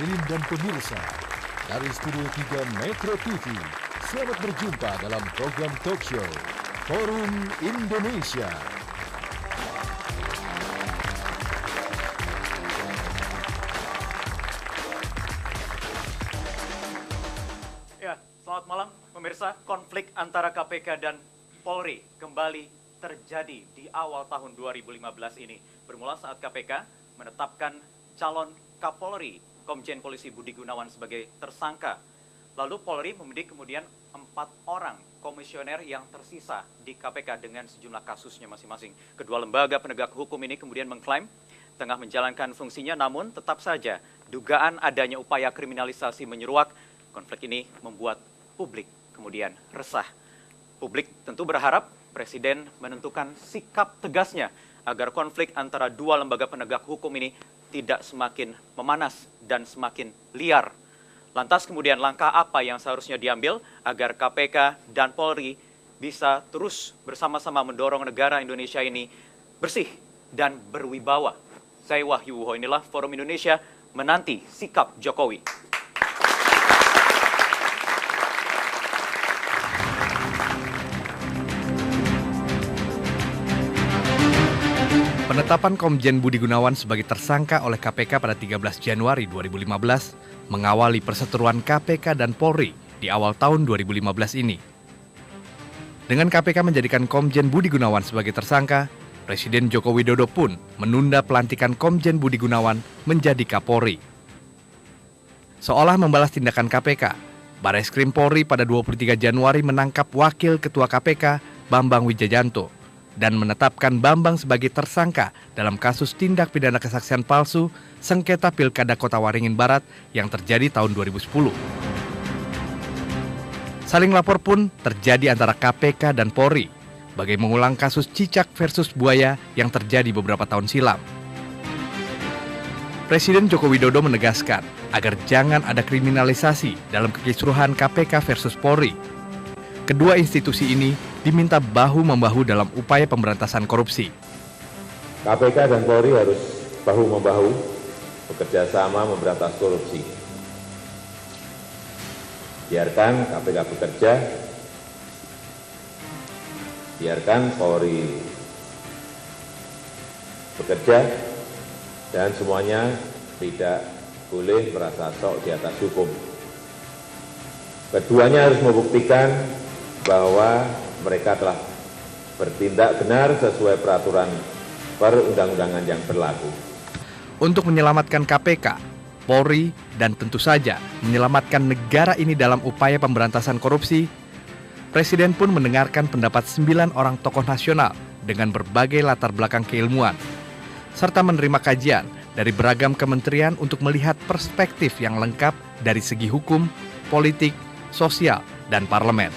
hadirin dan pemirsa, dari Studio 3 Metro TV, selamat berjumpa dalam program talk show Forum Indonesia. Ya, selamat malam pemirsa. Konflik antara KPK dan Polri kembali terjadi di awal tahun 2015 ini. Bermula saat KPK menetapkan calon Kapolri, Komjen Polisi Budi Gunawan sebagai tersangka. Lalu Polri membidik kemudian 4 orang komisioner yang tersisa di KPK dengan sejumlah kasusnya masing-masing. Kedua lembaga penegak hukum ini kemudian mengklaim tengah menjalankan fungsinya, namun tetap saja dugaan adanya upaya kriminalisasi menyeruak. Konflik ini membuat publik kemudian resah. Publik tentu berharap Presiden menentukan sikap tegasnya agar konflik antara dua lembaga penegak hukum ini tidak semakin memanas dan semakin liar. Lantas kemudian langkah apa yang seharusnya diambil agar KPK dan Polri bisa terus bersama-sama mendorong negara Indonesia ini bersih dan berwibawa. Saya Wahyu Wuho, inilah Forum Indonesia menanti sikap Jokowi. Penetapan Komjen Budi Gunawan sebagai tersangka oleh KPK pada 13 Januari 2015 mengawali perseteruan KPK dan Polri di awal tahun 2015 ini. Dengan KPK menjadikan Komjen Budi Gunawan sebagai tersangka, Presiden Joko Widodo pun menunda pelantikan Komjen Budi Gunawan menjadi Kapolri. Seolah membalas tindakan KPK, Barreskrim Polri pada 23 Januari menangkap Wakil Ketua KPK Bambang Wijayanto dan menetapkan Bambang sebagai tersangka dalam kasus tindak pidana kesaksian palsu sengketa Pilkada Kota Waringin Barat yang terjadi tahun 2010. Saling lapor pun terjadi antara KPK dan Polri bagai mengulang kasus cicak versus buaya yang terjadi beberapa tahun silam. Presiden Joko Widodo menegaskan agar jangan ada kriminalisasi dalam kekisruhan KPK versus Polri. Kedua institusi ini diminta bahu-membahu dalam upaya pemberantasan korupsi. KPK dan Polri harus bahu-membahu bekerja sama memberantas korupsi. Biarkan KPK bekerja, biarkan Polri bekerja, dan semuanya tidak boleh merasa sok di atas hukum. Keduanya harus membuktikan bahwa mereka telah bertindak benar sesuai peraturan perundang-undangan yang berlaku. Untuk menyelamatkan KPK, Polri, dan tentu saja menyelamatkan negara ini dalam upaya pemberantasan korupsi, Presiden pun mendengarkan pendapat 9 orang tokoh nasional dengan berbagai latar belakang keilmuan, serta menerima kajian dari beragam kementerian untuk melihat perspektif yang lengkap dari segi hukum, politik, sosial, dan parlemen.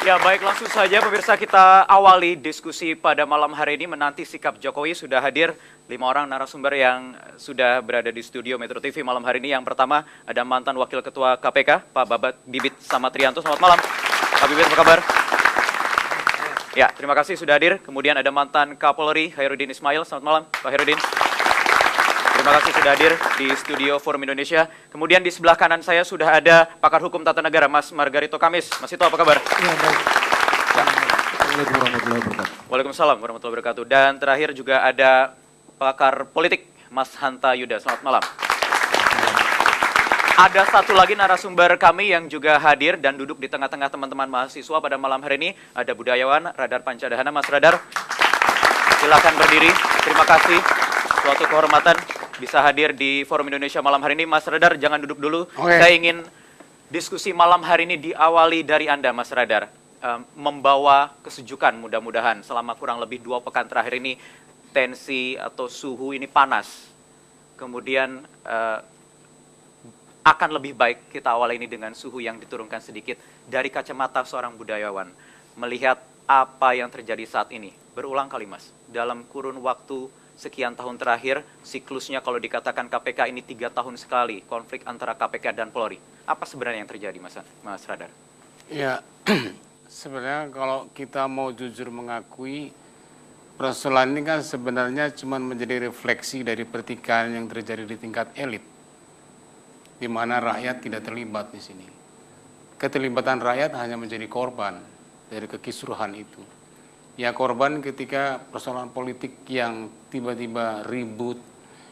Ya baik, langsung saja pemirsa kita awali diskusi pada malam hari ini menanti sikap Jokowi. Sudah hadir 5 orang narasumber yang sudah berada di studio Metro TV malam hari ini. Yang pertama ada mantan Wakil Ketua KPK Pak Bibit Samatrianto. Selamat malam Pak Bibit, apa kabar? Ya, terima kasih sudah hadir. Kemudian ada mantan Kapolri Khairuddin Ismail. Selamat malam Pak Khairuddin. Terima kasih sudah hadir di studio Forum Indonesia. Kemudian di sebelah kanan saya sudah ada pakar hukum tata negara Mas Margarito Kamis. Mas Ito, apa kabar? Ya, baik. Assalamualaikum warahmatullahi wabarakatuh. Waalaikumsalam warahmatullahi wabarakatuh. Dan terakhir juga ada pakar politik Mas Hanta Yuda. Selamat malam. Ada satu lagi narasumber kami yang juga hadir dan duduk di tengah-tengah teman-teman mahasiswa pada malam hari ini. Ada budayawan Radar Pancadhana. Mas Radar, silakan berdiri. Terima kasih. Suatu kehormatan bisa hadir di Forum Indonesia malam hari ini. Mas Radar, jangan duduk dulu. Oke. Saya ingin diskusi malam hari ini diawali dari Anda, Mas Radar. Membawa kesejukan mudah-mudahan selama kurang lebih 2 pekan terakhir ini tensi atau suhu ini panas. Kemudian akan lebih baik kita awal ini dengan suhu yang diturunkan sedikit. Dari kacamata seorang budayawan, melihat apa yang terjadi saat ini. Berulang kali Mas, dalam kurun waktu sekian tahun terakhir, siklusnya kalau dikatakan KPK ini 3 tahun sekali, konflik antara KPK dan Polri. Apa sebenarnya yang terjadi Mas Radar? Ya, Sebenarnya kalau kita mau jujur mengakui, persoalan ini kan sebenarnya cuma menjadi refleksi dari pertikaian yang terjadi di tingkat elit, di mana rakyat tidak terlibat di sini. Keterlibatan rakyat hanya menjadi korban dari kekisruhan itu. Ya, korban ketika persoalan politik yang tiba-tiba ribut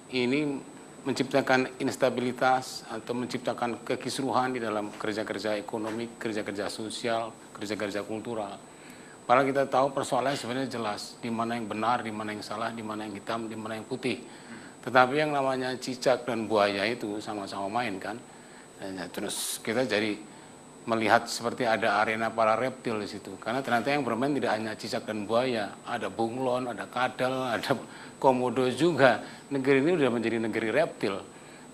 ini menciptakan instabilitas atau menciptakan kekisruhan di dalam kerja-kerja ekonomi, kerja-kerja sosial, kerja-kerja kultural. Padahal kita tahu persoalannya sebenarnya jelas, di mana yang benar, di mana yang salah, di mana yang hitam, di mana yang putih. Tetapi yang namanya cicak dan buaya itu sama-sama main kan. Dan terus kita jadi melihat seperti ada arena para reptil di situ. Karena ternyata yang bermain tidak hanya cicak dan buaya, ada bunglon, ada kadal, ada komodo juga. Negeri ini sudah menjadi negeri reptil.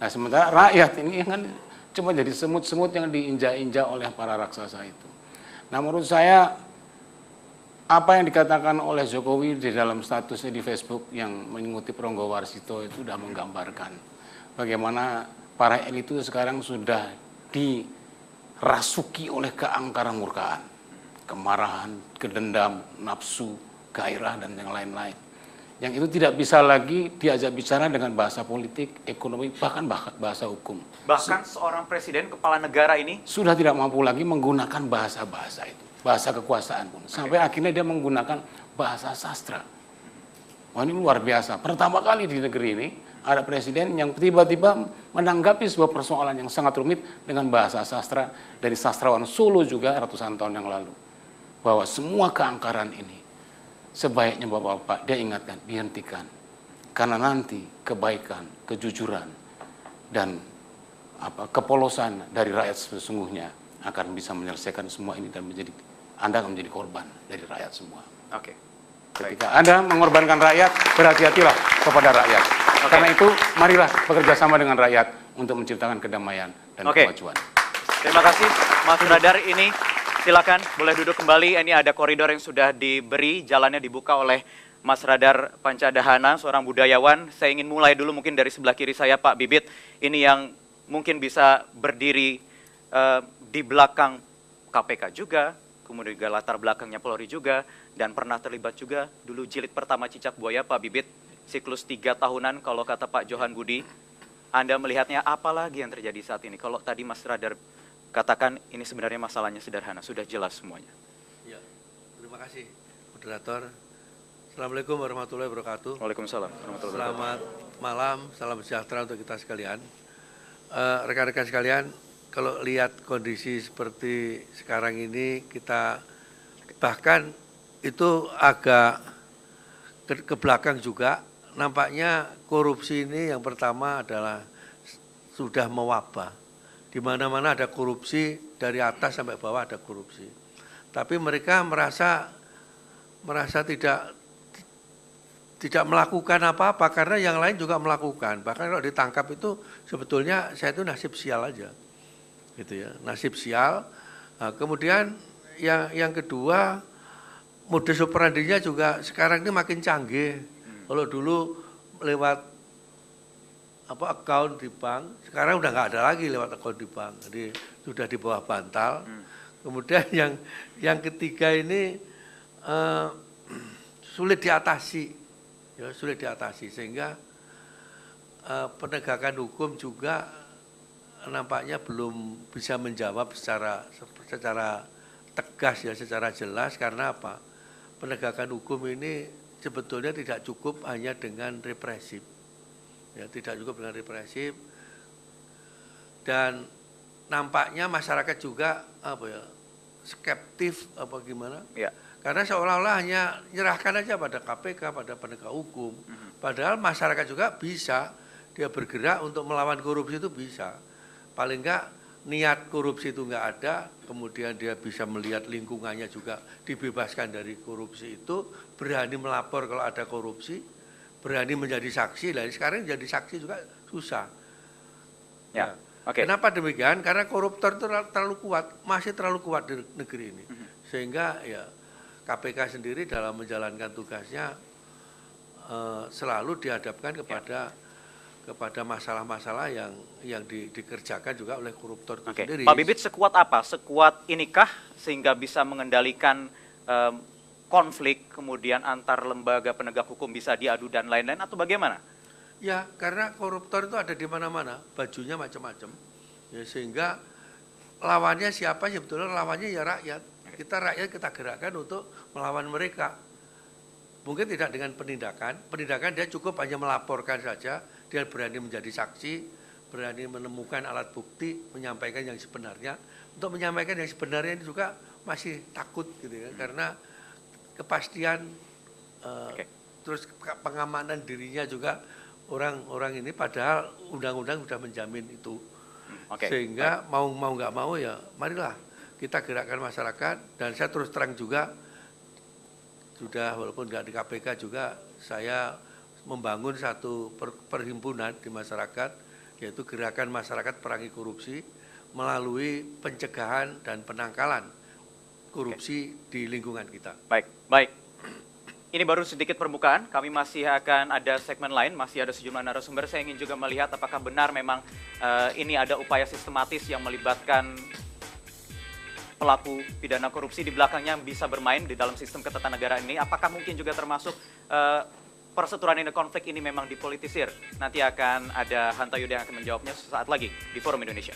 Nah, sementara rakyat ini kan cuma jadi semut-semut yang diinjak-injak oleh para raksasa itu. Nah, menurut saya apa yang dikatakan oleh Jokowi di dalam statusnya di Facebook yang mengutip Ronggo Warsito itu sudah menggambarkan bagaimana para elit itu sekarang sudah dirasuki oleh keangkaran murkaan, kemarahan, kedendam, nafsu, gairah, dan yang lain-lain. Yang itu tidak bisa lagi diajak bicara dengan bahasa politik, ekonomi, bahkan bahasa hukum. Bahkan seorang presiden kepala negara ini Sudah tidak mampu lagi menggunakan bahasa-bahasa itu, bahasa kekuasaan pun. Sampai akhirnya dia menggunakan bahasa sastra. Wah, ini luar biasa. Pertama kali di negeri ini ada presiden yang tiba-tiba menanggapi sebuah persoalan yang sangat rumit dengan bahasa sastra dari sastrawan Solo juga ratusan tahun yang lalu. Bahwa semua keangkaran ini sebaiknya Bapak-Bapak dia ingatkan, dihentikan. Karena nanti kebaikan, kejujuran, dan kepolosan dari rakyat sesungguhnya akan bisa menyelesaikan semua ini dan Anda akan menjadi korban dari rakyat semua. Oke. Ketika Anda mengorbankan rakyat, berhati-hatilah kepada rakyat. Karena itu, marilah bekerja sama dengan rakyat untuk menciptakan kedamaian dan kemajuan. Terima kasih, Mas Radar. Ini silakan boleh duduk kembali. Ini ada koridor yang sudah diberi, jalannya dibuka oleh Mas Radar Pancadahana, seorang budayawan. Saya ingin mulai dulu mungkin dari sebelah kiri saya, Pak Bibit. Ini yang mungkin bisa berdiri di belakang KPK juga, kemudian juga latar belakangnya Polri juga, dan pernah terlibat juga dulu jilid pertama Cicak Buaya, Pak Bibit, siklus 3 tahunan kalau kata Pak Johan Budi. Anda melihatnya apa lagi yang terjadi saat ini? Kalau tadi Mas Radar katakan ini sebenarnya masalahnya sederhana, sudah jelas semuanya. Ya, terima kasih moderator. Assalamualaikum warahmatullahi wabarakatuh. Waalaikumsalam warahmatullahi wabarakatuh. Selamat malam, salam sejahtera untuk kita sekalian. Rekan-rekan sekalian, kalau lihat kondisi seperti sekarang ini, kita bahkan itu agak ke belakang juga. Nampaknya korupsi ini yang pertama adalah sudah mewabah. Di mana-mana ada korupsi, dari atas sampai bawah ada korupsi. Tapi mereka merasa tidak melakukan apa-apa karena yang lain juga melakukan. Bahkan kalau ditangkap itu sebetulnya saya itu nasib sial aja. Gitu ya, nasib sial. Nah, kemudian yang kedua, modus operandinya juga sekarang ini makin canggih. Kalau dulu lewat account di bank, sekarang udah nggak ada lagi lewat account di bank. Jadi sudah di bawah bantal. Kemudian yang ketiga ini sulit diatasi, ya, sulit diatasi sehingga penegakan hukum juga nampaknya belum bisa menjawab secara tegas ya, secara jelas. Karena apa? Penegakan hukum ini sebetulnya tidak cukup hanya dengan represif, ya, tidak cukup dengan represif, dan nampaknya masyarakat juga skeptif gimana? Ya. Karena seolah-olah hanya nyerahkan aja pada KPK, pada penegak hukum. Padahal masyarakat juga bisa dia bergerak untuk melawan korupsi itu bisa. Paling enggak niat korupsi itu enggak ada, kemudian dia bisa melihat lingkungannya juga dibebaskan dari korupsi itu, berani melapor kalau ada korupsi, berani menjadi saksi. Nah, sekarang jadi saksi juga susah. Ya, okay. Kenapa demikian? Karena koruptor itu terlalu kuat, masih terlalu kuat di negeri ini. Sehingga ya KPK sendiri dalam menjalankan tugasnya selalu dihadapkan kepada kepada masalah-masalah yang dikerjakan juga oleh koruptor itu sendiri. Pak Bibit, sekuat apa? Sekuat inikah sehingga bisa mengendalikan konflik kemudian antar lembaga penegak hukum bisa diadu dan lain-lain atau bagaimana? Ya, karena koruptor itu ada di mana-mana, bajunya macam-macam, ya, sehingga lawannya siapa? Sebetulnya lawannya ya rakyat. Rakyat kita gerakkan untuk melawan mereka. Mungkin tidak dengan penindakan dia cukup hanya melaporkan saja, dia berani menjadi saksi, berani menemukan alat bukti, menyampaikan yang sebenarnya. Untuk menyampaikan yang sebenarnya ini juga masih takut gitu ya, karena kepastian terus pengamanan dirinya juga orang-orang ini, padahal undang-undang sudah menjamin itu. Sehingga mau nggak mau ya marilah kita gerakkan masyarakat. Dan saya terus terang juga sudah, walaupun nggak di KPK juga, saya membangun satu perhimpunan di masyarakat, yaitu Gerakan Masyarakat Perangi Korupsi, melalui pencegahan dan penangkalan korupsi di lingkungan kita. Baik. Ini baru sedikit permukaan, kami masih akan ada segmen lain, masih ada sejumlah narasumber. Saya ingin juga melihat apakah benar memang ini ada upaya sistematis yang melibatkan pelaku pidana korupsi di belakangnya bisa bermain di dalam sistem ketatanegaraan ini. Apakah mungkin juga termasuk perseteruan ini, konflik ini memang dipolitisir? Nanti akan ada Hanta Yuda yang akan menjawabnya sesaat lagi di Forum Indonesia.